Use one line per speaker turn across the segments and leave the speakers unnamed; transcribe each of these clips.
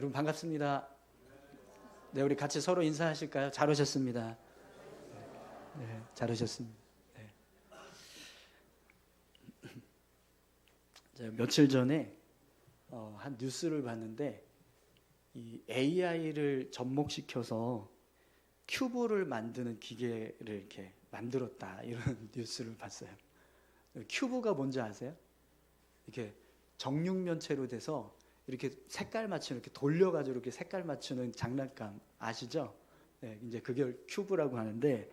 여러분 반갑습니다. 네, 우리 같이 서로 인사하실까요? 잘 오셨습니다. 네, 잘 오셨습니다. 네. 제가 며칠 전에 한 뉴스를 봤는데 이 AI를 접목시켜서 큐브를 만드는 기계를 이렇게 만들었다 이런 뉴스를 봤어요. 큐브가 뭔지 아세요? 이렇게 정육면체로 돼서 이렇게 색깔 맞추는 이렇게 돌려가지고 이렇게 색깔 맞추는 장난감 아시죠? 네, 이제 그걸 큐브라고 하는데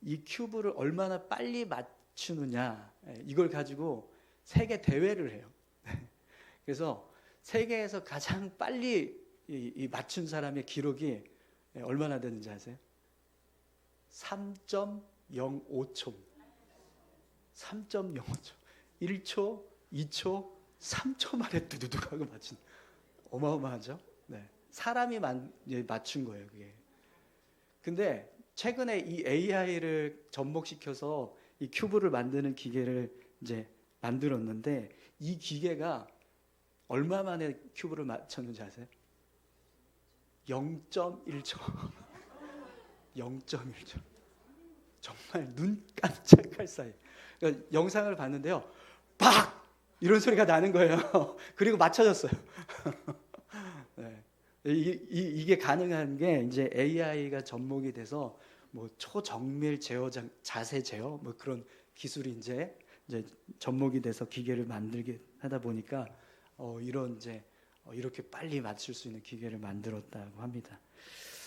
이 큐브를 얼마나 빨리 맞추느냐 이걸 가지고 세계 대회를 해요. 그래서 세계에서 가장 빨리 이 맞춘 사람의 기록이 얼마나 되는지 아세요? 3.05초. 3.05초. 1초, 2초, 3초 만에 두두둑 하고 맞춘. 어마어마하죠? 네. 사람이 맞춘 거예요, 그게. 근데 최근에 이 AI를 접목시켜서 이 큐브를 만드는 기계를 이제 만들었는데 이 기계가 얼마 만에 큐브를 맞췄는지 아세요? 0.1초. 0.1초. 정말 눈 깜짝할 사이. 그러니까 영상을 봤는데요. 팍! 이런 소리가 나는 거예요. 그리고 맞춰졌어요. 네. 이게 가능한 게 이제 AI가 접목이 돼서 뭐 초정밀 제어 자세 제어 뭐 그런 기술이 이제 접목이 돼서 기계를 만들게 하다 보니까 이런 이제 이렇게 빨리 맞출 수 있는 기계를 만들었다고 합니다.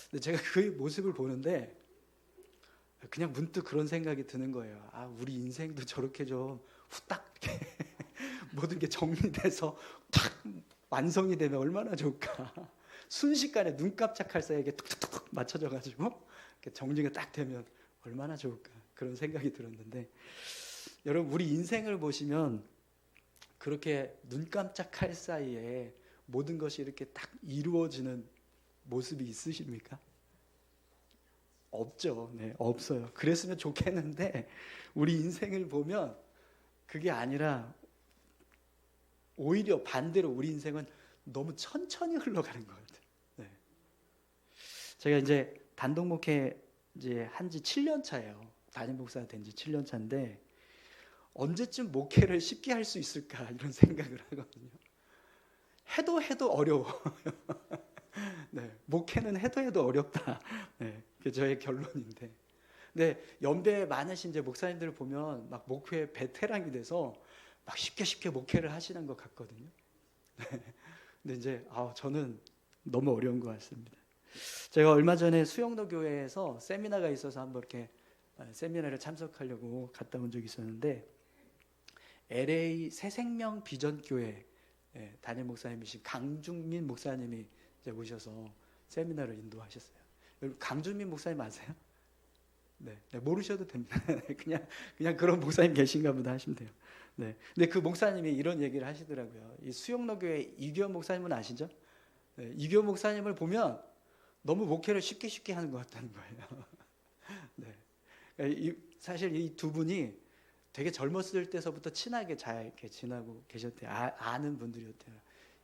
근데 제가 그 모습을 보는데 그냥 문득 그런 생각이 드는 거예요. 아, 우리 인생도 저렇게 좀 후딱 모든 게 정리돼서 탁 완성이 되면 얼마나 좋을까. 순식간에 눈 깜짝할 사이에 툭툭툭 맞춰져 가지고 정리가 딱 되면 얼마나 좋을까. 그런 생각이 들었는데 여러분 우리 인생을 보시면 그렇게 눈 깜짝할 사이에 모든 것이 이렇게 딱 이루어지는 모습이 있으십니까? 없죠. 네, 없어요. 그랬으면 좋겠는데 우리 인생을 보면 그게 아니라 오히려 반대로 우리 인생은 너무 천천히 흘러가는 것 같아요. 네. 제가 이제 단독 목회 이제 한지 7년 차예요. 담임 목사가 된 지 7년 차인데 언제쯤 목회를 쉽게 할 수 있을까 이런 생각을 하거든요. 해도 어려워. 네, 목회는 해도 어렵다. 네, 그게 저의 결론인데. 근데 연배 많으신 이제 목사님들을 보면 막 목회 베테랑이 돼서 막 쉽게 목회를 하시는 것 같거든요. 근데 이제 저는 너무 어려운 것 같습니다. 제가 얼마 전에 수영로 교회에서 세미나가 있어서 한번 이렇게 세미나를 참석하려고 갔다 온 적이 있었는데 LA 새생명 비전교회 담임 목사님이신 강중민 목사님이 이제 오셔서 세미나를 인도하셨어요. 여러분 강중민 목사님 아세요? 네, 모르셔도 됩니다. 그냥 그런 목사님 계신가 보다 하시면 돼요. 네, 근데 그 목사님이 이런 얘기를 하시더라고요. 이 수영로 교회 이규현 목사님은 아시죠? 네, 이규현 목사님을 보면 너무 목회를 쉽게 하는 것 같다는 거예요. 네, 사실 이 두 분이 되게 젊었을 때서부터 친하게 잘 이렇게 지나고 계셨대요. 아는 분들이었대요.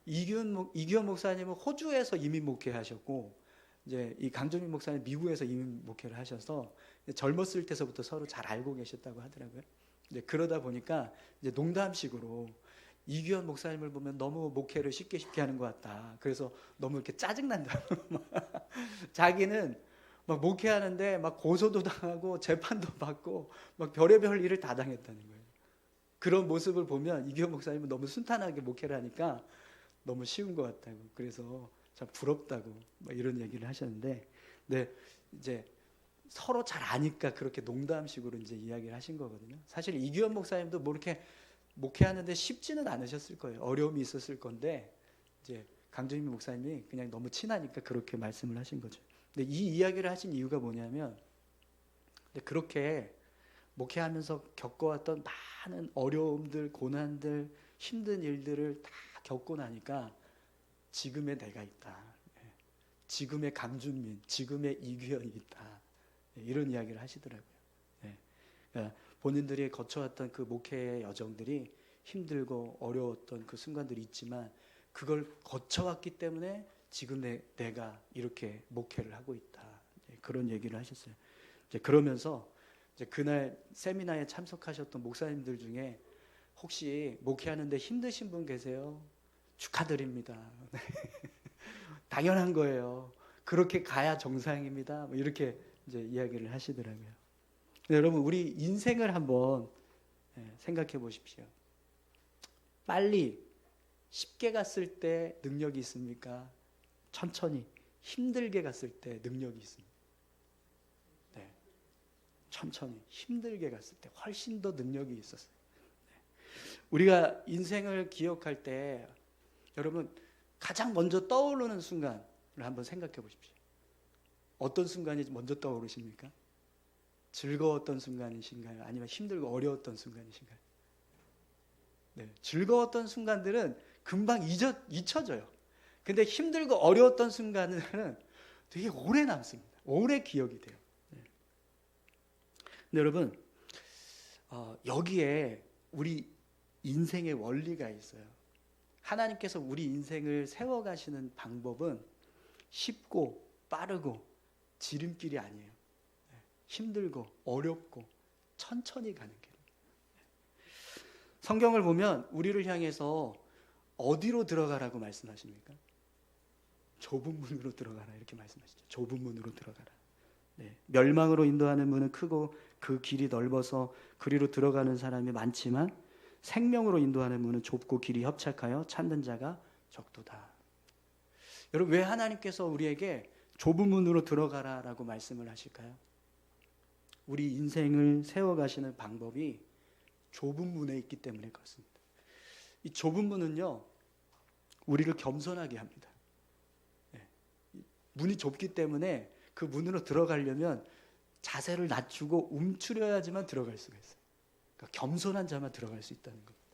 이규현 목사님은 호주에서 이민 목회하셨고, 이제 이 강정민 목사님 미국에서 이민 목회를 하셔서 젊었을 때서부터 서로 잘 알고 계셨다고 하더라고요. 이제 그러다 보니까 이제 농담식으로 이규현 목사님을 보면 너무 목회를 쉽게 하는 것 같다. 그래서 너무 이렇게 짜증난다. 자기는 막 목회하는데 막 고소도 당하고 재판도 받고 막 별의별 일을 다 당했다는 거예요. 그런 모습을 보면 이규현 목사님은 너무 순탄하게 목회를 하니까 너무 쉬운 것 같다고. 그래서 참 부럽다고 막 이런 얘기를 하셨는데, 네, 이제 서로 잘 아니까 그렇게 농담식으로 이제 이야기를 하신 거거든요. 사실 이규현 목사님도 뭐 이렇게 목회하는데 쉽지는 않으셨을 거예요. 어려움이 있었을 건데 이제 강정민 목사님이 그냥 너무 친하니까 그렇게 말씀을 하신 거죠. 근데 이 이야기를 하신 이유가 뭐냐면, 그렇게 목회하면서 겪어왔던 많은 어려움들, 고난들, 힘든 일들을 다 겪고 나니까 지금의 내가 있다. 지금의 강준민, 지금의 이규현이 있다. 이런 이야기를 하시더라고요. 그러니까 본인들이 거쳐왔던 그 목회의 여정들이 힘들고 어려웠던 그 순간들이 있지만 그걸 거쳐왔기 때문에 지금 내가 이렇게 목회를 하고 있다. 그런 얘기를 하셨어요. 이제 그러면서 이제 그날 세미나에 참석하셨던 목사님들 중에 혹시 목회하는데 힘드신 분 계세요? 축하드립니다. 당연한 거예요. 그렇게 가야 정상입니다. 뭐 이렇게 이제 이야기를 하시더라고요. 여러분, 우리 인생을 한번 생각해 보십시오. 빨리 쉽게 갔을 때 능력이 있습니까? 천천히 힘들게 갔을 때 능력이 있습니다. 네. 천천히 힘들게 갔을 때 훨씬 더 능력이 있었어요. 네. 우리가 인생을 기억할 때 여러분 가장 먼저 떠오르는 순간을 한번 생각해 보십시오. 어떤 순간이 먼저 떠오르십니까? 즐거웠던 순간이신가요? 아니면 힘들고 어려웠던 순간이신가요? 네, 즐거웠던 순간들은 금방 잊혀져요. 근데 힘들고 어려웠던 순간은 되게 오래 남습니다. 오래 기억이 돼요. 네. 근데 여러분, 여기에 우리 인생의 원리가 있어요. 하나님께서 우리 인생을 세워가시는 방법은 쉽고 빠르고 지름길이 아니에요. 힘들고 어렵고 천천히 가는 길. 성경을 보면 우리를 향해서 어디로 들어가라고 말씀하십니까? 좁은 문으로 들어가라 이렇게 말씀하시죠. 좁은 문으로 들어가라. 네. 멸망으로 인도하는 문은 크고 그 길이 넓어서 그리로 들어가는 사람이 많지만 생명으로 인도하는 문은 좁고 길이 협착하여 찾는 자가 적도다. 여러분, 왜 하나님께서 우리에게 좁은 문으로 들어가라라고 말씀을 하실까요? 우리 인생을 세워가시는 방법이 좁은 문에 있기 때문에 그렇습니다. 이 좁은 문은요, 우리를 겸손하게 합니다. 문이 좁기 때문에 그 문으로 들어가려면 자세를 낮추고 움츠려야지만 들어갈 수가 있어요. 그러니까 겸손한 자만 들어갈 수 있다는 겁니다.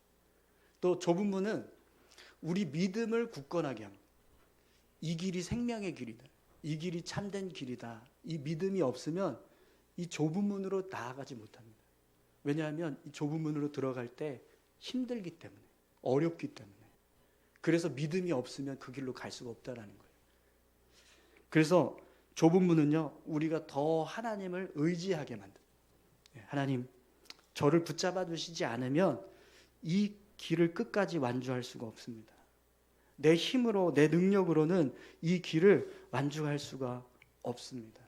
또 좁은 문은 우리 믿음을 굳건하게 합니다. 이 길이 생명의 길이다. 이 길이 참된 길이다. 이 믿음이 없으면 이 좁은 문으로 나아가지 못합니다. 왜냐하면 이 좁은 문으로 들어갈 때 힘들기 때문에, 어렵기 때문에. 그래서 믿음이 없으면 그 길로 갈 수가 없다라는 거예요. 그래서 좁은 문은요, 우리가 더 하나님을 의지하게 만듭니다. 하나님, 저를 붙잡아 주시지 않으면 이 길을 끝까지 완주할 수가 없습니다. 내 힘으로, 내 능력으로는 이 길을 완주할 수가 없습니다.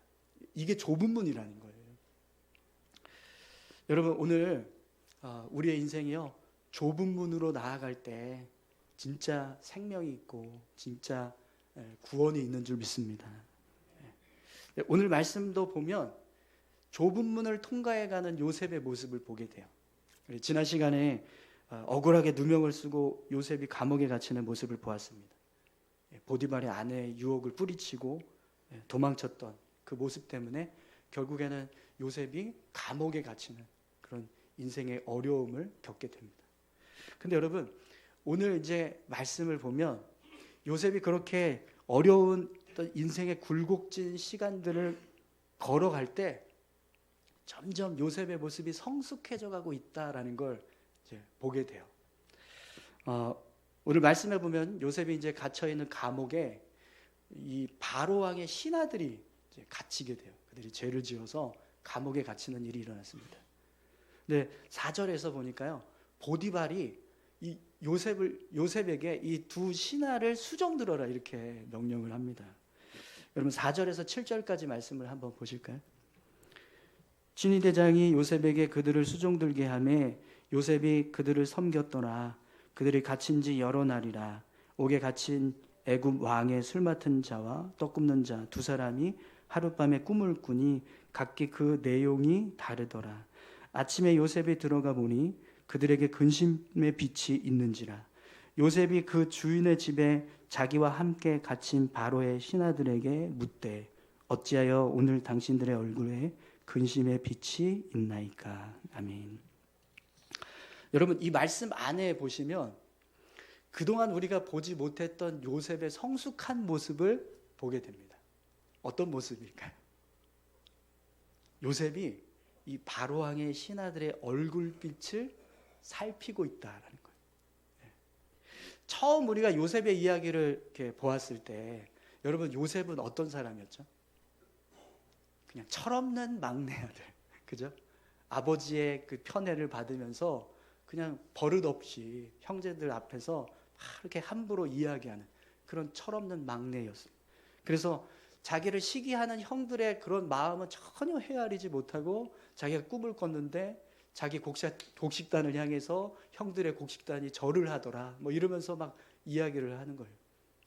이게 좁은 문이라는 거예요. 여러분, 오늘 우리의 인생이요, 좁은 문으로 나아갈 때 진짜 생명이 있고 진짜 구원이 있는 줄 믿습니다. 오늘 말씀도 보면 좁은 문을 통과해가는 요셉의 모습을 보게 돼요. 지난 시간에 억울하게 누명을 쓰고 요셉이 감옥에 갇히는 모습을 보았습니다. 보디발의 아내의 유혹을 뿌리치고 도망쳤던 그 모습 때문에 결국에는 요셉이 감옥에 갇히는 그런 인생의 어려움을 겪게 됩니다. 근데 여러분, 오늘 이제 말씀을 보면 요셉이 그렇게 어려운 인생의 굴곡진 시간들을 걸어갈 때 점점 요셉의 모습이 성숙해져 가고 있다라는 걸 이제 보게 돼요. 오늘 말씀해 보면 요셉이 이제 갇혀 있는 감옥에 이 바로 왕의 신하들이 이제 갇히게 돼요. 그들이 죄를 지어서 감옥에 갇히는 일이 일어났습니다. 근데 4절에서 보니까요, 보디발이 이 요셉에게 이 두 신하를 수종 들어라 이렇게 명령을 합니다. 여러분, 4절에서 7절까지 말씀을 한번 보실까요? 진위대장이 요셉에게 그들을 수종 들게 하매 요셉이 그들을 섬겼더라. 그들이 갇힌 지 여러 날이라. 옥에 갇힌 애굽 왕의 술 맡은 자와 떡 굽는 자 두 사람이 하룻밤에 꿈을 꾸니 각기 그 내용이 다르더라. 아침에 요셉이 들어가 보니 그들에게 근심의 빛이 있는지라. 요셉이 그 주인의 집에 자기와 함께 갇힌 바로의 신하들에게 묻되 어찌하여 오늘 당신들의 얼굴에 근심의 빛이 있나이까. 아멘. 여러분, 이 말씀 안에 보시면 그동안 우리가 보지 못했던 요셉의 성숙한 모습을 보게 됩니다. 어떤 모습일까요? 요셉이 이 바로왕의 신하들의 얼굴빛을 살피고 있다라는 거예요. 처음 우리가 요셉의 이야기를 이렇게 보았을 때 여러분 요셉은 어떤 사람이었죠? 그냥 철없는 막내 아들, 그죠? 아버지의 그 편애를 받으면서 그냥 버릇없이 형제들 앞에서 이렇게 함부로 이야기하는 그런 철없는 막내였어요. 그래서 자기를 시기하는 형들의 그런 마음은 전혀 헤아리지 못하고 자기가 꿈을 꿨는데 자기 곡식단을 향해서 형들의 곡식단이 절을 하더라 뭐 이러면서 막 이야기를 하는 거예요.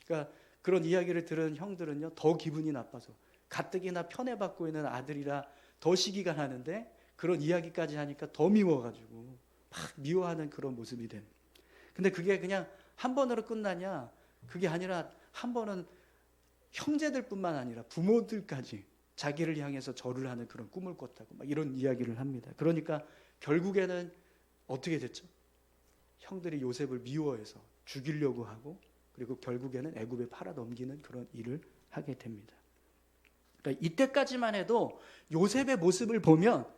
그러니까 그런 이야기를 들은 형들은요 더 기분이 나빠서 가뜩이나 편애받고 있는 아들이라 더 시기가 나는데 그런 이야기까지 하니까 더 미워가지고 막 미워하는 그런 모습이 되는. 근데 그게 그냥 한 번으로 끝나냐? 그게 아니라 한 번은 형제들뿐만 아니라 부모들까지 자기를 향해서 절을 하는 그런 꿈을 꿨다고 막 이런 이야기를 합니다. 그러니까 결국에는 어떻게 됐죠? 형들이 요셉을 미워해서 죽이려고 하고 그리고 결국에는 애굽에 팔아 넘기는 그런 일을 하게 됩니다. 그러니까 이때까지만 해도 요셉의 모습을 보면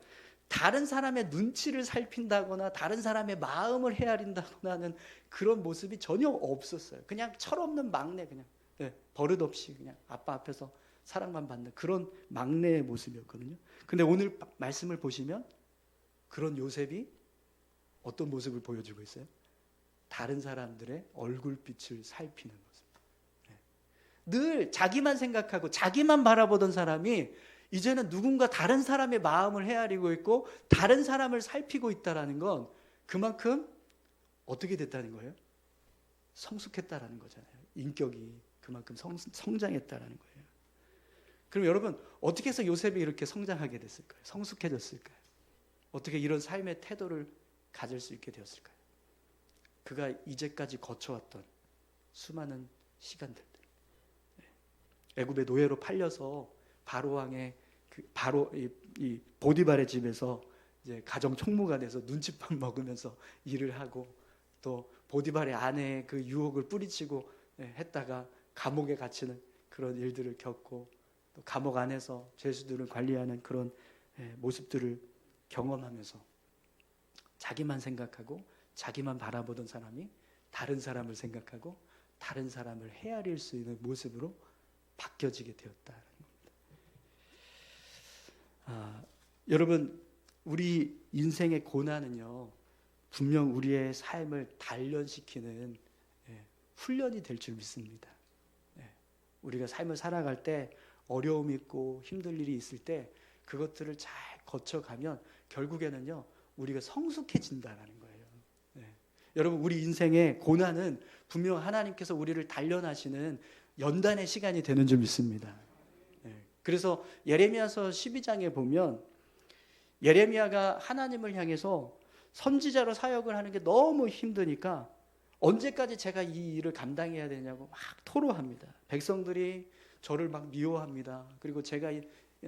다른 사람의 눈치를 살핀다거나 다른 사람의 마음을 헤아린다거나 하는 그런 모습이 전혀 없었어요. 그냥 철없는 막내, 그냥 버릇없이 그냥 아빠 앞에서 사랑만 받는 그런 막내의 모습이었거든요. 근데 오늘 말씀을 보시면 그런 요셉이 어떤 모습을 보여주고 있어요? 다른 사람들의 얼굴빛을 살피는 모습. 늘 자기만 생각하고 자기만 바라보던 사람이 이제는 누군가 다른 사람의 마음을 헤아리고 있고 다른 사람을 살피고 있다는 건 그만큼 어떻게 됐다는 거예요? 성숙했다라는 거잖아요. 인격이 그만큼 성장했다라는 거예요. 그럼 여러분 어떻게 해서 요셉이 이렇게 성장하게 됐을까요? 성숙해졌을까요? 어떻게 이런 삶의 태도를 가질 수 있게 되었을까요? 그가 이제까지 거쳐왔던 수많은 시간들, 애굽의 노예로 팔려서 바로 왕의 바로 이 보디발의 집에서 이제 가정 총무가 돼서 눈칫밥 먹으면서 일을 하고 또 보디발의 아내의 그 유혹을 뿌리치고 했다가 감옥에 갇히는 그런 일들을 겪고 또 감옥 안에서 죄수들을 관리하는 그런 모습들을 경험하면서 자기만 생각하고 자기만 바라보던 사람이 다른 사람을 생각하고 다른 사람을 헤아릴 수 있는 모습으로 바뀌어지게 되었다는 겁니다. 여러분 우리 인생의 고난은요 분명 우리의 삶을 단련시키는 훈련이 될 줄 믿습니다. 우리가 삶을 살아갈 때 어려움이 있고 힘들 일이 있을 때 그것들을 잘 거쳐가면 결국에는요 우리가 성숙해진다는 거예요. 여러분 우리 인생의 고난은 분명 하나님께서 우리를 단련하시는 연단의 시간이 되는 줄 믿습니다. 그래서 예레미야서 12장에 보면 예레미야가 하나님을 향해서 선지자로 사역을 하는 게 너무 힘드니까 언제까지 제가 이 일을 감당해야 되냐고 막 토로합니다. 백성들이 저를 막 미워합니다. 그리고 제가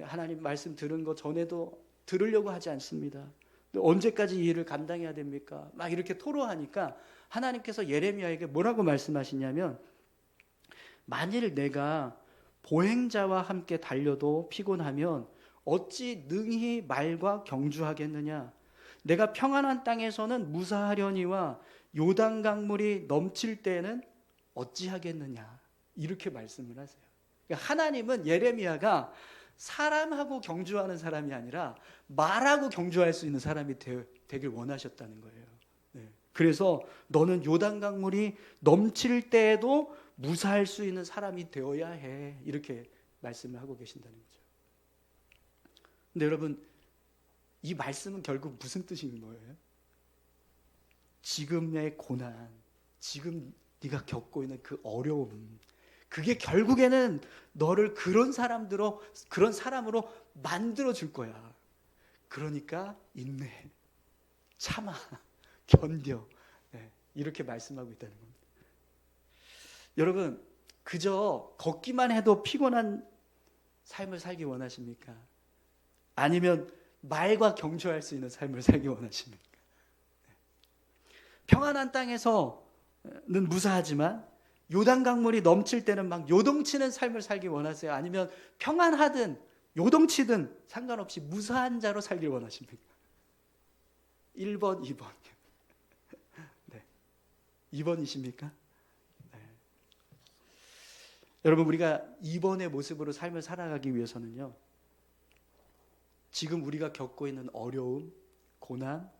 하나님 말씀 들은 거 전에도 들으려고 하지 않습니다. 언제까지 이 일을 감당해야 됩니까? 막 이렇게 토로하니까 하나님께서 예레미야에게 뭐라고 말씀하시냐면 만일 내가 보행자와 함께 달려도 피곤하면 어찌 능히 말과 경주하겠느냐? 내가 평안한 땅에서는 무사하려니와 요단 강물이 넘칠 때에는 어찌하겠느냐? 이렇게 말씀을 하세요. 그러니까 하나님은 예레미야가 사람하고 경주하는 사람이 아니라 말하고 경주할 수 있는 사람이 되길 원하셨다는 거예요. 그래서 너는 요단 강물이 넘칠 때에도 무사할 수 있는 사람이 되어야 해. 이렇게 말씀을 하고 계신다는 거죠. 근데 여러분 이 말씀은 결국 무슨 뜻인 거예요? 지금의 고난, 지금 네가 겪고 있는 그 어려움, 그게 결국에는 너를 그런 사람으로 만들어 줄 거야. 그러니까 인내, 참아, 견뎌. 이렇게 말씀하고 있다는 겁니다. 여러분, 그저 걷기만 해도 피곤한 삶을 살기 원하십니까? 아니면 말과 경주할 수 있는 삶을 살기 원하십니까? 평안한 땅에서는 무사하지만 요단 강물이 넘칠 때는 막 요동치는 삶을 살기 원하세요? 아니면 평안하든 요동치든 상관없이 무사한 자로 살길 원하십니까? 1번, 2번. 네. 2번이십니까? 네. 여러분, 우리가 이번의 모습으로 삶을 살아가기 위해서는요, 지금 우리가 겪고 있는 어려움, 고난,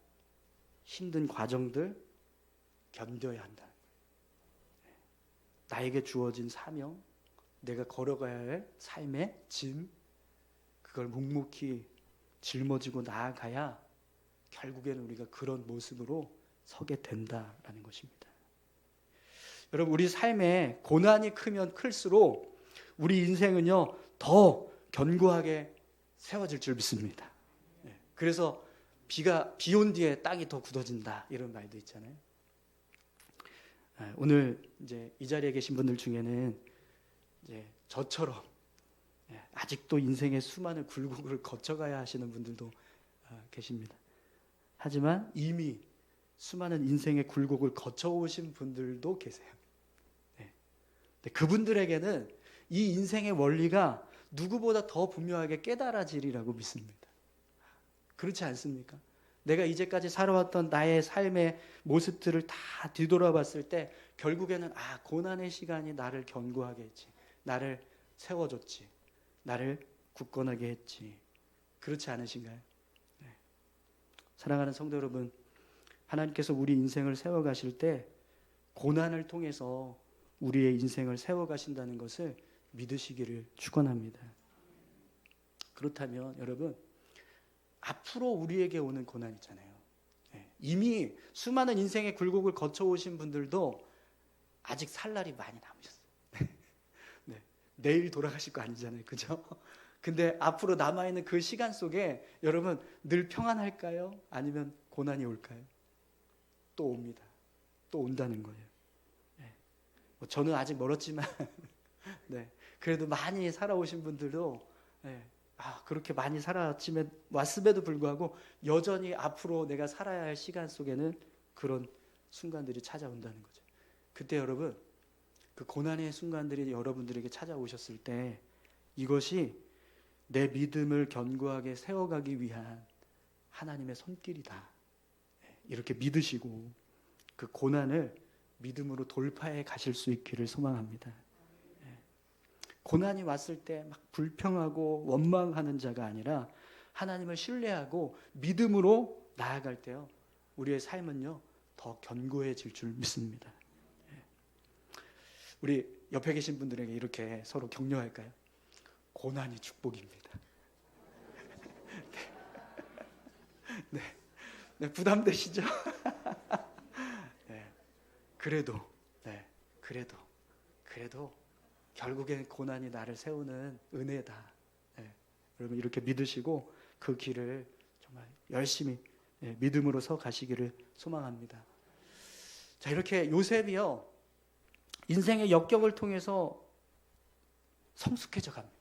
힘든 과정들 견뎌야 한다. 나에게 주어진 사명, 내가 걸어가야 할 삶의 짐, 그걸 묵묵히 짊어지고 나아가야 결국에는 우리가 그런 모습으로 서게 된다라는 것입니다. 여러분, 우리 삶에 고난이 크면 클수록 우리 인생은요 더 견고하게 세워질 줄 믿습니다. 그래서 비 온 뒤에 땅이 더 굳어진다, 이런 말도 있잖아요. 오늘 이제 이 자리에 계신 분들 중에는 이제 저처럼 아직도 인생의 수많은 굴곡을 거쳐가야 하시는 분들도 계십니다. 하지만 이미 수많은 인생의 굴곡을 거쳐오신 분들도 계세요. 그분들에게는 이 인생의 원리가 누구보다 더 분명하게 깨달아지리라고 믿습니다. 그렇지 않습니까? 내가 이제까지 살아왔던 나의 삶의 모습들을 다 뒤돌아봤을 때 결국에는 고난의 시간이 나를 견고하게 했지, 나를 세워줬지, 나를 굳건하게 했지. 그렇지 않으신가요? 사랑하는 성도 여러분, 하나님께서 우리 인생을 세워가실 때 고난을 통해서 우리의 인생을 세워가신다는 것을 믿으시기를 축원합니다. 그렇다면 여러분, 앞으로 우리에게 오는 고난 있잖아요. 이미 수많은 인생의 굴곡을 거쳐오신 분들도 아직 살 날이 많이 남으셨어요. 내일 돌아가실 거 아니잖아요, 그죠? 근데 앞으로 남아있는 그 시간 속에 여러분 늘 평안할까요? 아니면 고난이 올까요? 또 옵니다. 또 온다는 거예요. 저는 아직 멀었지만 그래도 많이 살아오신 분들도 그렇게 많이 왔음에도 불구하고 여전히 앞으로 내가 살아야 할 시간 속에는 그런 순간들이 찾아온다는 거죠. 그때 여러분, 그 고난의 순간들이 여러분들에게 찾아오셨을 때 이것이 내 믿음을 견고하게 세워가기 위한 하나님의 손길이다, 이렇게 믿으시고 그 고난을 믿음으로 돌파해 가실 수 있기를 소망합니다. 고난이 왔을 때 막 불평하고 원망하는 자가 아니라 하나님을 신뢰하고 믿음으로 나아갈 때요, 우리의 삶은요 더 견고해질 줄 믿습니다. 우리 옆에 계신 분들에게 이렇게 서로 격려할까요? 고난이 축복입니다. 네, 부담되시죠? 그래도 결국엔 고난이 나를 세우는 은혜다. 여러분 이렇게 믿으시고 그 길을 정말 열심히 믿음으로 서 가시기를 소망합니다. 자, 이렇게 요셉이요 인생의 역경을 통해서 성숙해져 갑니다.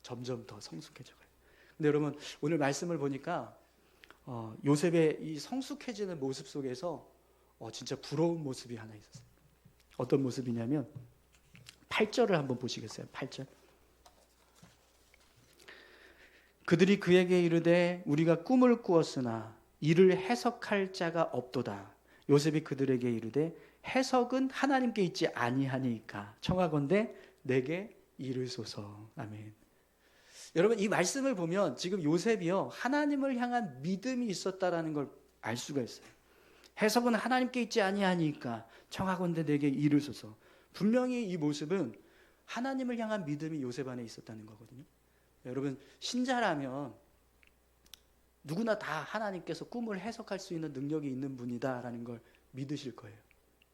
점점 더 성숙해져 가요. 근데 여러분 오늘 말씀을 보니까 요셉의 이 성숙해지는 모습 속에서 진짜 부러운 모습이 하나 있었어요. 어떤 모습이냐면 8절을 한번 보시겠어요? 8절. 그들이 그에게 이르되 우리가 꿈을 꾸었으나 이를 해석할 자가 없도다. 요셉이 그들에게 이르되 해석은 하나님께 있지 아니하니까 청하건대 내게 이르소서. 아멘. 여러분 이 말씀을 보면 지금 요셉이요 하나님을 향한 믿음이 있었다라는 걸 알 수가 있어요. 해석은 하나님께 있지 아니하니까 청하건대 내게 이르소서. 분명히 이 모습은 하나님을 향한 믿음이 요셉 안에 있었다는 거거든요. 여러분 신자라면 누구나 다 하나님께서 꿈을 해석할 수 있는 능력이 있는 분이다라는 걸 믿으실 거예요.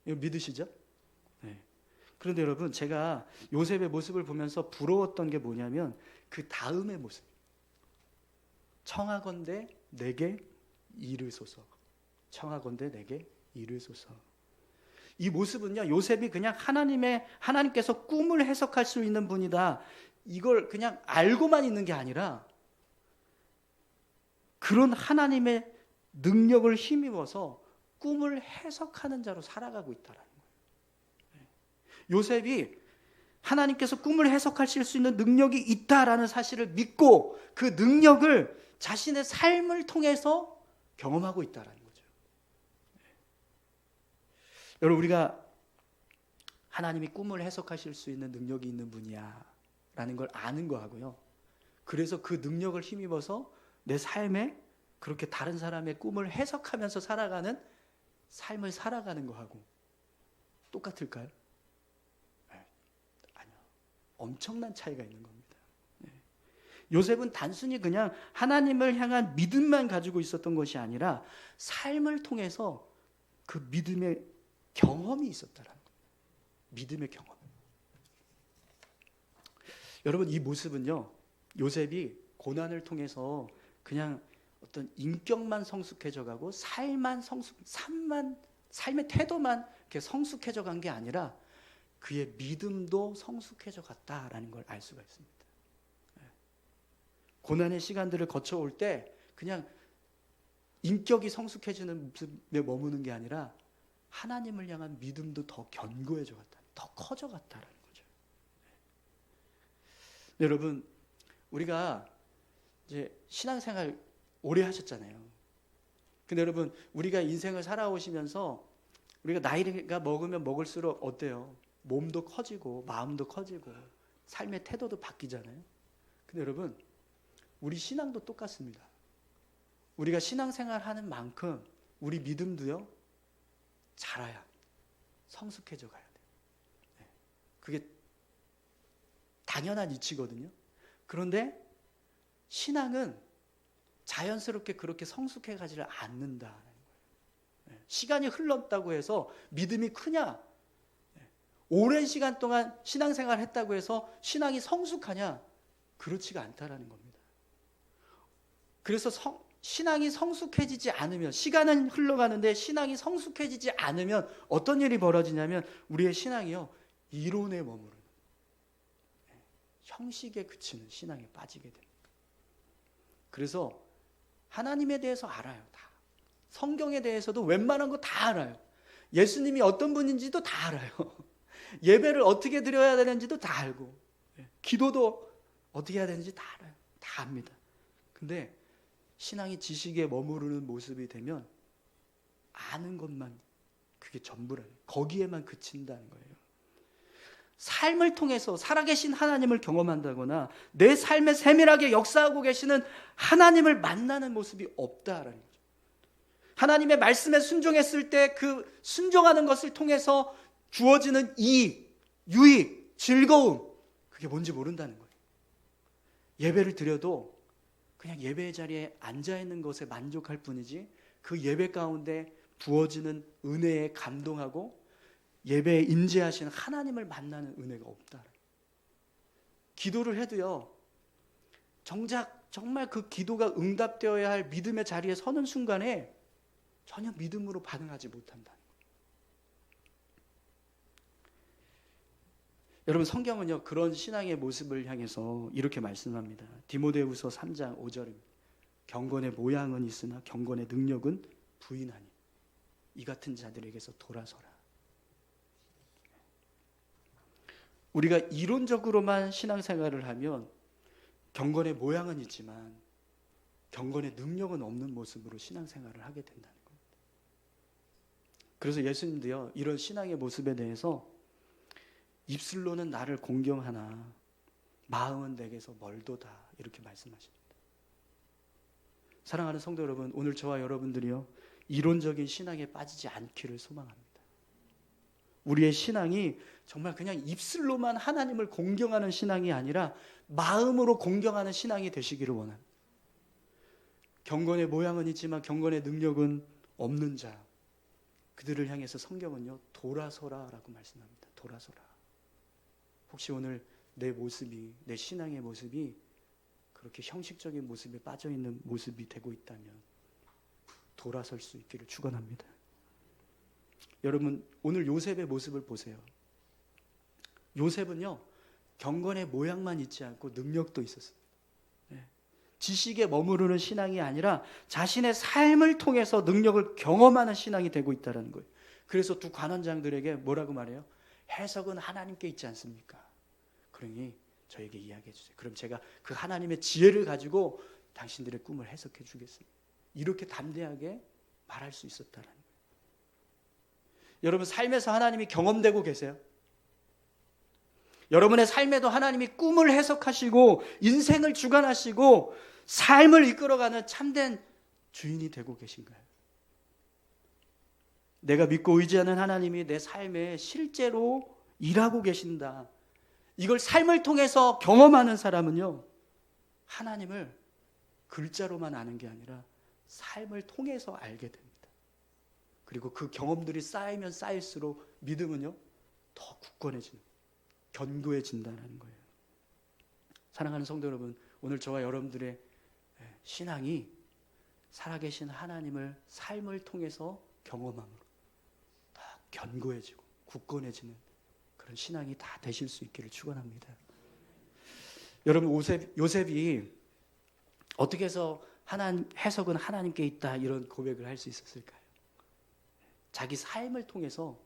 이거 믿으시죠? 네. 그런데 여러분 제가 요셉의 모습을 보면서 부러웠던 게 뭐냐면 그 다음의 모습. 청하건대 내게 이르소서. 청하건대 내게 이르소서. 이 모습은요 요셉이 그냥 하나님께서 꿈을 해석할 수 있는 분이다, 이걸 그냥 알고만 있는 게 아니라 그런 하나님의 능력을 힘입어서 꿈을 해석하는 자로 살아가고 있다라는 거예요. 요셉이 하나님께서 꿈을 해석하실 수 있는 능력이 있다라는 사실을 믿고 그 능력을 자신의 삶을 통해서 경험하고 있다라는 거죠. 여러분 우리가 하나님이 꿈을 해석하실 수 있는 능력이 있는 분이야 라는 걸 아는 거하고요, 그래서 그 능력을 힘입어서 내 삶에 그렇게 다른 사람의 꿈을 해석하면서 살아가는 삶을 살아가는 거하고 똑같을까요? 아니요. 엄청난 차이가 있는 겁니다. 요셉은 단순히 그냥 하나님을 향한 믿음만 가지고 있었던 것이 아니라 삶을 통해서 그 믿음의 경험이 있었다라는 거예요. 믿음의 경험. 여러분, 이 모습은요, 요셉이 고난을 통해서 그냥 어떤 인격만 성숙해져 가고 삶의 태도만 이렇게 성숙해져 간 게 아니라 그의 믿음도 성숙해져 갔다라는 걸 알 수가 있습니다. 고난의 시간들을 거쳐올 때 그냥 인격이 성숙해지는 모습에 머무는 게 아니라 하나님을 향한 믿음도 더 견고해져 갔다, 더 커져 갔다라는 거죠. 여러분, 우리가 이제 신앙생활 오래 하셨잖아요. 근데 여러분, 우리가 인생을 살아오시면서 우리가 나이가 먹으면 먹을수록 어때요? 몸도 커지고 마음도 커지고 삶의 태도도 바뀌잖아요. 근데 여러분, 우리 신앙도 똑같습니다. 우리가 신앙생활 하는 만큼 우리 믿음도요, 자라야, 성숙해져 가야 돼요. 그게 당연한 이치거든요. 그런데 신앙은 자연스럽게 그렇게 성숙해 가지를 않는다는 거예요. 시간이 흘렀다고 해서 믿음이 크냐? 오랜 시간 동안 신앙생활 했다고 해서 신앙이 성숙하냐? 그렇지가 않다라는 겁니다. 그래서 신앙이 성숙해지지 않으면, 시간은 흘러가는데 신앙이 성숙해지지 않으면 어떤 일이 벌어지냐면 우리의 신앙이요, 이론에 머무르는, 형식에 그치는 신앙에 빠지게 됩니다. 그래서 하나님에 대해서 알아요. 다. 성경에 대해서도 웬만한 거 다 알아요. 예수님이 어떤 분인지도 다 알아요. 예배를 어떻게 드려야 되는지도 다 알고, 기도도 어떻게 해야 되는지 다 알아요. 다 압니다. 근데 신앙이 지식에 머무르는 모습이 되면 아는 것만, 그게 전부라는, 거기에만 그친다는 거예요. 삶을 통해서 살아계신 하나님을 경험한다거나 내 삶에 세밀하게 역사하고 계시는 하나님을 만나는 모습이 없다라는 거죠. 하나님의 말씀에 순종했을 때 그 순종하는 것을 통해서 주어지는 이익, 유익, 즐거움, 그게 뭔지 모른다는 거예요. 예배를 드려도 그냥 예배의 자리에 앉아있는 것에 만족할 뿐이지 그 예배 가운데 부어지는 은혜에 감동하고 예배에 임재하시는 하나님을 만나는 은혜가 없다. 기도를 해도요, 정작 정말 그 기도가 응답되어야 할 믿음의 자리에 서는 순간에 전혀 믿음으로 반응하지 못한다. 여러분, 성경은요, 그런 신앙의 모습을 향해서 이렇게 말씀합니다. 디모데후서 3장 5절입니다. 경건의 모양은 있으나 경건의 능력은 부인하니 이 같은 자들에게서 돌아서라. 우리가 이론적으로만 신앙생활을 하면 경건의 모양은 있지만 경건의 능력은 없는 모습으로 신앙생활을 하게 된다는 겁니다. 그래서 예수님도요, 이런 신앙의 모습에 대해서 입술로는 나를 공경하나 마음은 내게서 멀도다, 이렇게 말씀하십니다. 사랑하는 성도 여러분, 오늘 저와 여러분들이요, 이론적인 신앙에 빠지지 않기를 소망합니다. 우리의 신앙이 정말 그냥 입술로만 하나님을 공경하는 신앙이 아니라 마음으로 공경하는 신앙이 되시기를 원합니다. 경건의 모양은 있지만 경건의 능력은 없는 자, 그들을 향해서 성경은요, 돌아서라 라고 말씀합니다. 돌아서라. 혹시 오늘 내 모습이, 내 신앙의 모습이 그렇게 형식적인 모습에 빠져있는 모습이 되고 있다면 돌아설 수 있기를 축원합니다. 여러분, 오늘 요셉의 모습을 보세요. 요셉은요, 경건의 모양만 있지 않고 능력도 있었어요. 지식에 머무르는 신앙이 아니라 자신의 삶을 통해서 능력을 경험하는 신앙이 되고 있다는 거예요. 그래서 두 관원장들에게 뭐라고 말해요? 해석은 하나님께 있지 않습니까? 그러니 저에게 이야기해 주세요. 그럼 제가 그 하나님의 지혜를 가지고 당신들의 꿈을 해석해 주겠습니다. 이렇게 담대하게 말할 수 있었다는 거예요. 여러분, 삶에서 하나님이 경험되고 계세요? 여러분의 삶에도 하나님이 꿈을 해석하시고 인생을 주관하시고 삶을 이끌어가는 참된 주인이 되고 계신가요? 내가 믿고 의지하는 하나님이 내 삶에 실제로 일하고 계신다. 이걸 삶을 통해서 경험하는 사람은요, 하나님을 글자로만 아는 게 아니라 삶을 통해서 알게 됩니다. 그리고 그 경험들이 쌓이면 쌓일수록 믿음은요, 더 굳건해지는, 견고해진다는 거예요. 사랑하는 성도 여러분, 오늘 저와 여러분들의 신앙이 살아계신 하나님을 삶을 통해서 경험함으로 더 견고해지고 굳건해지는 그런 신앙이 다 되실 수 있기를 축원합니다. 여러분, 요셉이 어떻게 해서 해석은 하나님께 있다 이런 고백을 할 수 있었을까요? 자기 삶을 통해서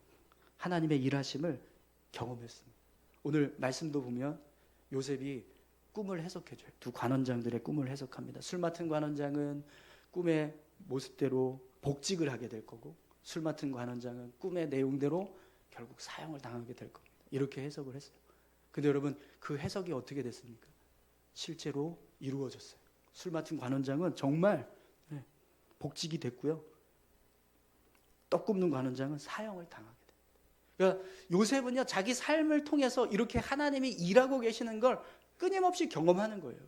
하나님의 일하심을 경험했습니다. 오늘 말씀도 보면 요셉이 꿈을 해석해줘요. 두 관원장들의 꿈을 해석합니다. 술 맡은 관원장은 꿈의 모습대로 복직을 하게 될 거고, 술 맡은 관원장은 꿈의 내용대로 결국 사형을 당하게 될 겁니다. 이렇게 해석을 했어요. 근데 여러분, 그 해석이 어떻게 됐습니까? 실제로 이루어졌어요. 술 맡은 관원장은 정말 복직이 됐고요. 떡 굽는 관원장은 사형을 당하게 됩니다. 그러니까 요셉은요, 자기 삶을 통해서 이렇게 하나님이 일하고 계시는 걸 끊임없이 경험하는 거예요.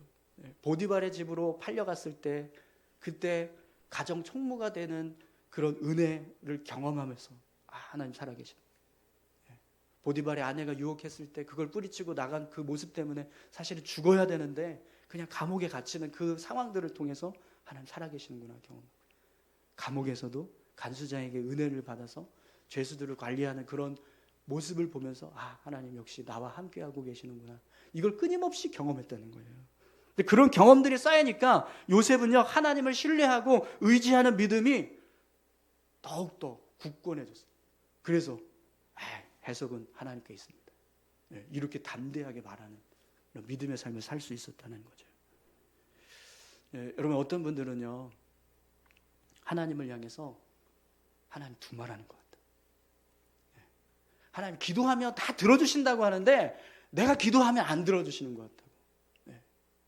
보디발의 집으로 팔려갔을 때, 그때 가정 총무가 되는 그런 은혜를 경험하면서 하나님 살아계십니다. 보디발의 아내가 유혹했을 때 그걸 뿌리치고 나간 그 모습 때문에 사실은 죽어야 되는데 그냥 감옥에 갇히는 그 상황들을 통해서 하나님 살아계시는구나 경험. 감옥에서도 간수장에게 은혜를 받아서 죄수들을 관리하는 그런 모습을 보면서 하나님 역시 나와 함께하고 계시는구나. 이걸 끊임없이 경험했다는 거예요. 근데 그런 경험들이 쌓이니까 요셉은요, 하나님을 신뢰하고 의지하는 믿음이 더욱더 굳건해졌어요. 그래서 해석은 하나님께 있습니다. 이렇게 담대하게 말하는 믿음의 삶을 살 수 있었다는 거죠. 여러분, 어떤 분들은요, 하나님을 향해서 하나님 두말하는 것 같다. 하나님 기도하면 다 들어주신다고 하는데 내가 기도하면 안 들어주시는 것 같다고.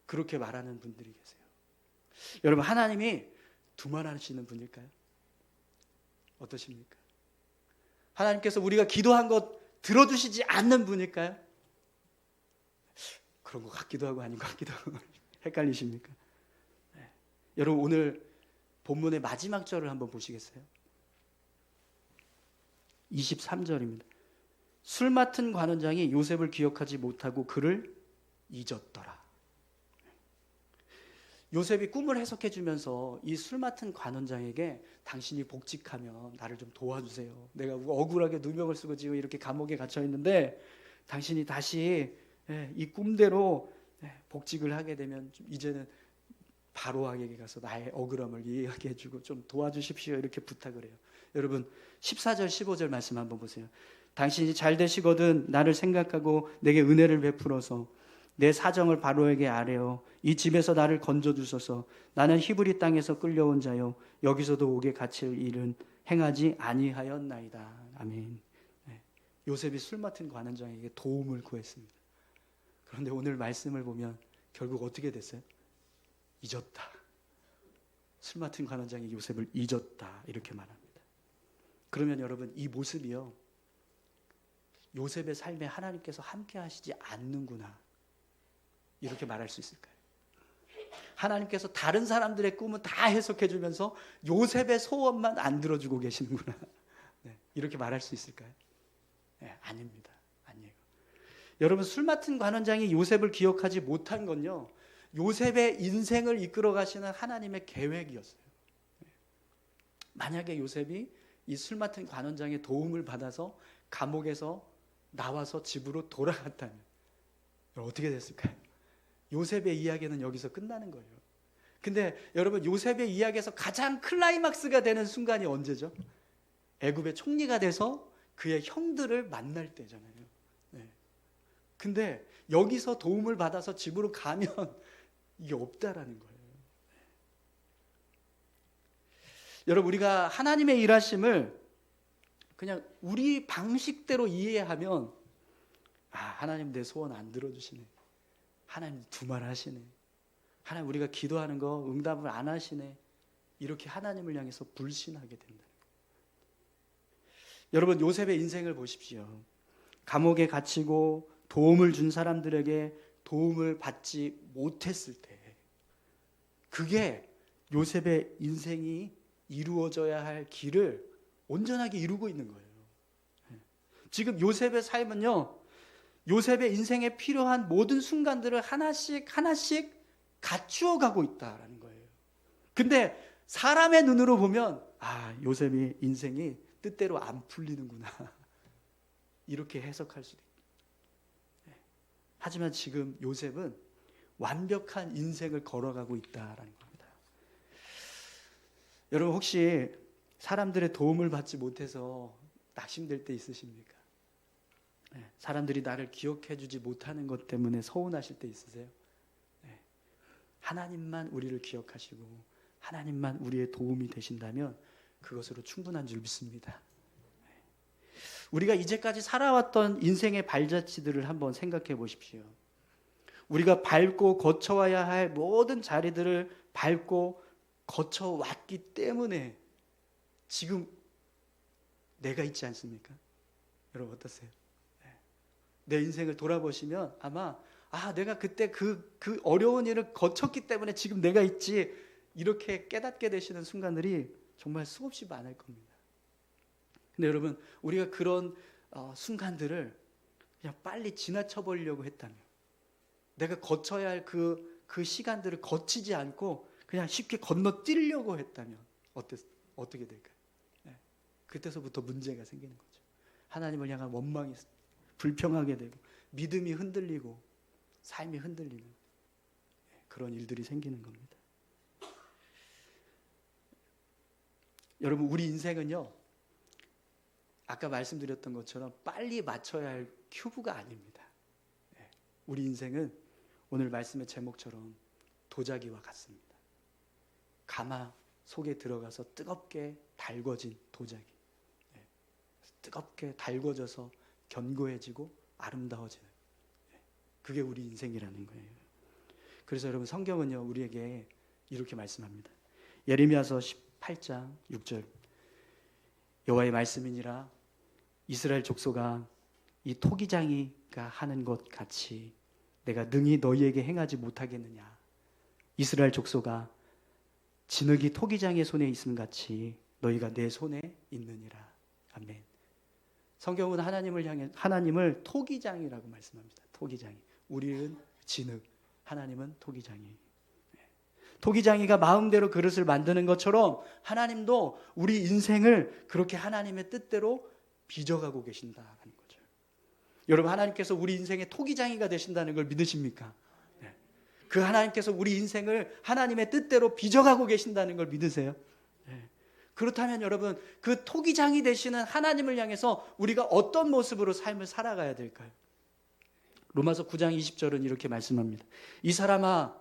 그렇게 말하는 분들이 계세요. 여러분, 하나님이 두말하시는 분일까요? 어떠십니까? 하나님께서 우리가 기도한 것 들어주시지 않는 분일까요? 그런 것 같기도 하고 아닌 것 같기도 하고. 헷갈리십니까? 여러분, 오늘 본문의 마지막 절을 한번 보시겠어요? 23절입니다. 술 맡은 관원장이 요셉을 기억하지 못하고 그를 잊었더라. 요셉이 꿈을 해석해 주면서 이 술 맡은 관원장에게 당신이 복직하면 나를 좀 도와주세요. 내가 억울하게 누명을 쓰고 지금 이렇게 감옥에 갇혀 있는데 당신이 다시 이 꿈대로 복직을 하게 되면 좀 이제는 바로왕에게 가서 나의 억울함을 이해하게 해주고 좀 도와주십시오. 이렇게 부탁을 해요. 여러분, 14절 15절 말씀 한번 보세요. 당신이 잘 되시거든 나를 생각하고 내게 은혜를 베풀어서 내 사정을 바로에게 아뢰어 이 집에서 나를 건져주소서. 나는 히브리 땅에서 끌려온 자요 여기서도 옥에 갇힐 일은 행하지 아니하였나이다. 아멘. 요셉이 술 맡은 관원장에게 도움을 구했습니다. 그런데 오늘 말씀을 보면 결국 어떻게 됐어요? 잊었다. 술 맡은 관원장이 요셉을 잊었다. 이렇게 말합니다. 그러면 여러분, 이 모습이요, 요셉의 삶에 하나님께서 함께 하시지 않는구나, 이렇게 말할 수 있을까요? 하나님께서 다른 사람들의 꿈은 다 해석해 주면서 요셉의 소원만 안 들어주고 계시는구나, 이렇게 말할 수 있을까요? 아닙니다. 아니에요. 여러분, 술 맡은 관원장이 요셉을 기억하지 못한 건요, 요셉의 인생을 이끌어 가시는 하나님의 계획이었어요. 만약에 요셉이 이 술 맡은 관원장의 도움을 받아서 감옥에서 나와서 집으로 돌아갔다면 어떻게 됐을까요? 요셉의 이야기는 여기서 끝나는 거예요. 근데 여러분, 요셉의 이야기에서 가장 클라이막스가 되는 순간이 언제죠? 애굽의 총리가 돼서 그의 형들을 만날 때잖아요. 근데 여기서 도움을 받아서 집으로 가면 이게 없다라는 거예요. 여러분, 우리가 하나님의 일하심을 그냥 우리 방식대로 이해하면 하나님 내 소원 안 들어주시네. 하나님 두말하시네. 하나님 우리가 기도하는 거 응답을 안 하시네. 이렇게 하나님을 향해서 불신하게 된다. 여러분, 요셉의 인생을 보십시오. 감옥에 갇히고 도움을 준 사람들에게 도움을 받지 못했을 때, 그게 요셉의 인생이 이루어져야 할 길을 온전하게 이루고 있는 거예요. 지금 요셉의 삶은요, 요셉의 인생에 필요한 모든 순간들을 하나씩 갖추어 가고 있다라는 거예요. 근데 사람의 눈으로 보면 요셉의 인생이 뜻대로 안 풀리는구나, 이렇게 해석할 수도 있어요. 하지만 지금 요셉은 완벽한 인생을 걸어가고 있다라는 겁니다. 여러분, 혹시 사람들의 도움을 받지 못해서 낙심될 때 있으십니까? 사람들이 나를 기억해 주지 못하는 것 때문에 서운하실 때 있으세요? 하나님만 우리를 기억하시고 하나님만 우리의 도움이 되신다면 그것으로 충분한 줄 믿습니다. 우리가 이제까지 살아왔던 인생의 발자취들을 한번 생각해 보십시오. 우리가 밟고 거쳐와야 할 모든 자리들을 밟고 거쳐왔기 때문에 지금 내가 있지 않습니까? 여러분 어떠세요? 내 인생을 돌아보시면 아마 내가 그때 그 어려운 일을 거쳤기 때문에 지금 내가 있지, 이렇게 깨닫게 되시는 순간들이 정말 수없이 많을 겁니다. 근데 여러분, 우리가 그런 순간들을 그냥 빨리 지나쳐 보려고 했다면, 내가 거쳐야 할 그 시간들을 거치지 않고 그냥 쉽게 건너뛰려고 했다면 어떻게 될까요? 그때서부터 문제가 생기는 거죠. 하나님을 향한 원망이 불평하게 되고 믿음이 흔들리고 삶이 흔들리는 그런 일들이 생기는 겁니다. 여러분, 우리 인생은요, 아까 말씀드렸던 것처럼 빨리 맞춰야 할 큐브가 아닙니다. 우리 인생은 오늘 말씀의 제목처럼 도자기와 같습니다. 가마 속에 들어가서 뜨겁게 달궈진 도자기. 뜨겁게 달궈져서 견고해지고 아름다워지는, 그게 우리 인생이라는 거예요. 그래서 여러분, 성경은요 우리에게 이렇게 말씀합니다. 예레미야서 18장 6절, 여호와의 말씀이니라 이스라엘 족속아, 이 토기장이가 하는 것 같이 내가 능히 너희에게 행하지 못하겠느냐. 이스라엘 족속아, 진흙이 토기장의 손에 있음 같이 너희가 내 손에 있느니라. 아멘. 성경은 하나님을 토기장이라고 말씀합니다. 토기장이. 우리는 진흙, 하나님은 토기장이. 토기장이가 마음대로 그릇을 만드는 것처럼 하나님도 우리 인생을 그렇게 하나님의 뜻대로 빚어가고 계신다는 거죠. 여러분, 하나님께서 우리 인생의 토기장이가 되신다는 걸 믿으십니까? 그 하나님께서 우리 인생을 하나님의 뜻대로 빚어가고 계신다는 걸 믿으세요? 그렇다면 여러분, 그 토기장이 되시는 하나님을 향해서 우리가 어떤 모습으로 삶을 살아가야 될까요? 로마서 9장 20절은 이렇게 말씀합니다. 이 사람아,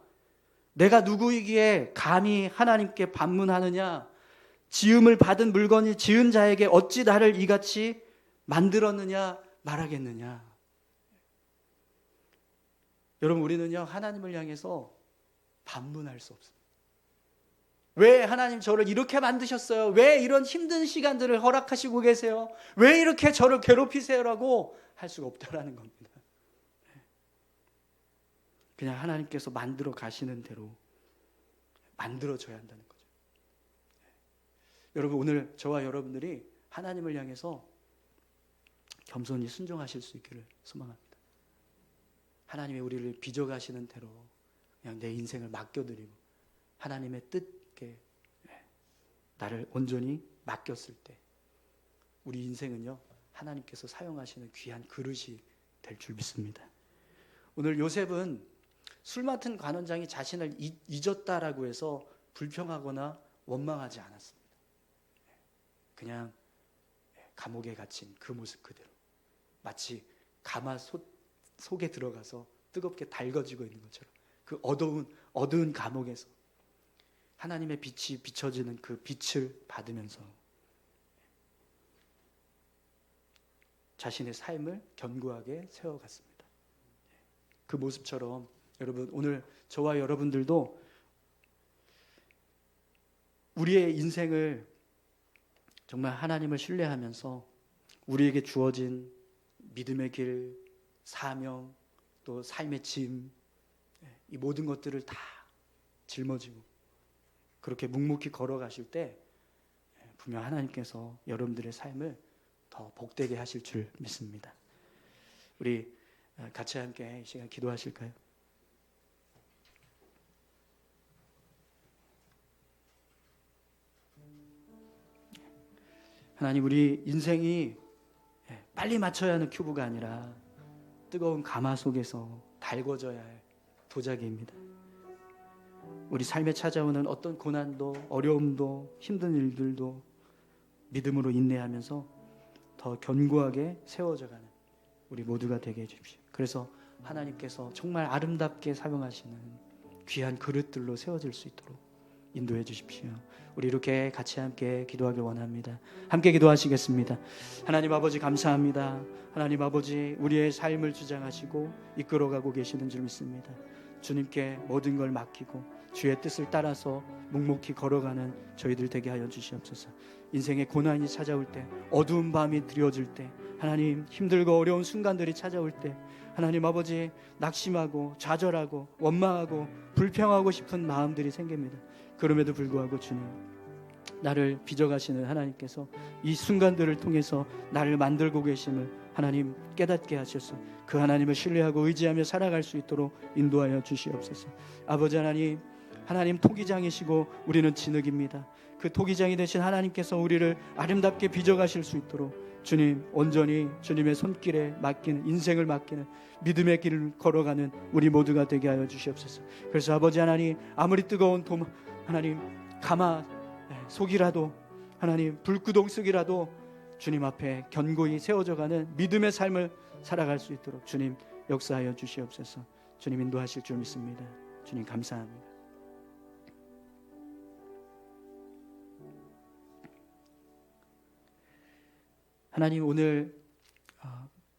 내가 누구이기에 감히 하나님께 반문하느냐? 지음을 받은 물건이 지은 자에게 어찌 나를 이같이 만들었느냐 말하겠느냐. 여러분, 우리는요 하나님을 향해서 반문할 수 없습니다. 왜 하나님 저를 이렇게 만드셨어요? 왜 이런 힘든 시간들을 허락하시고 계세요? 왜 이렇게 저를 괴롭히세요라고 할 수가 없다라는 겁니다. 그냥 하나님께서 만들어 가시는 대로 만들어져야 한다는 거죠. 여러분, 오늘 저와 여러분들이 하나님을 향해서 겸손히 순종하실 수 있기를 소망합니다. 하나님이 우리를 빚어가시는 대로 그냥 내 인생을 맡겨드리고 하나님의 뜻에 나를 온전히 맡겼을 때 우리 인생은요 하나님께서 사용하시는 귀한 그릇이 될 줄 믿습니다. 오늘 요셉은 술 맡은 관원장이 자신을 잊었다라고 해서 불평하거나 원망하지 않았습니다. 그냥 감옥에 갇힌 그 모습 그대로, 마치 가마 속에 들어가서 뜨겁게 달궈지고 있는 것처럼 그 어두운 감옥에서 하나님의 빛이 비춰지는 그 빛을 받으면서 자신의 삶을 견고하게 세워갔습니다. 그 모습처럼 여러분, 오늘 저와 여러분들도 우리의 인생을 정말 하나님을 신뢰하면서 우리에게 주어진 믿음의 길, 사명, 또 삶의 짐, 이 모든 것들을 다 짊어지고 그렇게 묵묵히 걸어가실 때 분명 하나님께서 여러분들의 삶을 더 복되게 하실 줄 믿습니다. 우리 같이 함께 이 시간 기도하실까요? 하나님, 우리 인생이 빨리 맞춰야 하는 큐브가 아니라 뜨거운 가마 속에서 달궈져야 할 도자기입니다. 우리 삶에 찾아오는 어떤 고난도, 어려움도, 힘든 일들도 믿음으로 인내하면서 더 견고하게 세워져가는 우리 모두가 되게 해주십시오. 그래서 하나님께서 정말 아름답게 사용하시는 귀한 그릇들로 세워질 수 있도록 인도해 주십시오. 우리 이렇게 같이 함께 기도하길 원합니다. 함께 기도하시겠습니다. 하나님 아버지, 감사합니다. 하나님 아버지, 우리의 삶을 주장하시고 이끌어가고 계시는 줄 믿습니다. 주님께 모든 걸 맡기고 주의 뜻을 따라서 묵묵히 걸어가는 저희들 되게 하여 주시옵소서. 인생의 고난이 찾아올 때, 어두운 밤이 드려질 때, 하나님 힘들고 어려운 순간들이 찾아올 때 하나님 아버지, 낙심하고 좌절하고 원망하고 불평하고 싶은 마음들이 생깁니다. 그럼에도 불구하고 주님, 나를 빚어가시는 하나님께서 이 순간들을 통해서 나를 만들고 계심을 하나님 깨닫게 하셔서 그 하나님을 신뢰하고 의지하며 살아갈 수 있도록 인도하여 주시옵소서. 아버지 하나님, 하나님 토기장이시고 우리는 진흙입니다. 그 토기장이 되신 하나님께서 우리를 아름답게 빚어가실 수 있도록 주님, 온전히 주님의 손길에 맡기는, 인생을 맡기는 믿음의 길을 걸어가는 우리 모두가 되게 하여 주시옵소서. 그래서 아버지 하나님, 아무리 뜨거운 하나님 가마 속이라도, 하나님 불구덩 속이라도 주님 앞에 견고히 세워져가는 믿음의 삶을 살아갈 수 있도록 주님 역사하여 주시옵소서. 주님 인도하실 줄 믿습니다. 주님 감사합니다. 하나님, 오늘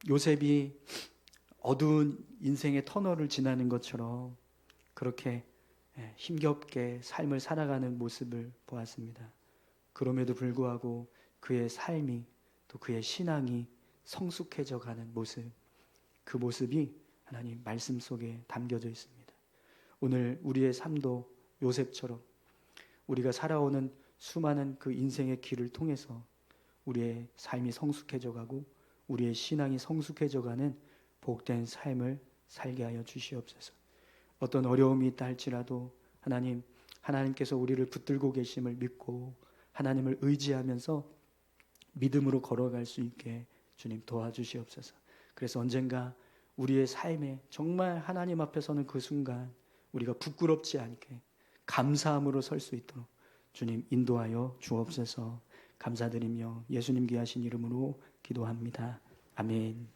요셉이 어두운 인생의 터널을 지나는 것처럼 그렇게 힘겹게 삶을 살아가는 모습을 보았습니다. 그럼에도 불구하고 그의 삶이, 또 그의 신앙이 성숙해져 가는 모습, 그 모습이 하나님 말씀 속에 담겨져 있습니다. 오늘 우리의 삶도 요셉처럼 우리가 살아오는 수많은 그 인생의 길을 통해서 우리의 삶이 성숙해져 가고 우리의 신앙이 성숙해져 가는 복된 삶을 살게 하여 주시옵소서. 어떤 어려움이 있다 할지라도 하나님께서 우리를 붙들고 계심을 믿고 하나님을 의지하면서 믿음으로 걸어갈 수 있게 주님 도와주시옵소서. 그래서 언젠가 우리의 삶에 정말 하나님 앞에 서는 그 순간 우리가 부끄럽지 않게 감사함으로 설 수 있도록 주님 인도하여 주옵소서. 감사드리며 예수님 귀하신 이름으로 기도합니다. 아멘.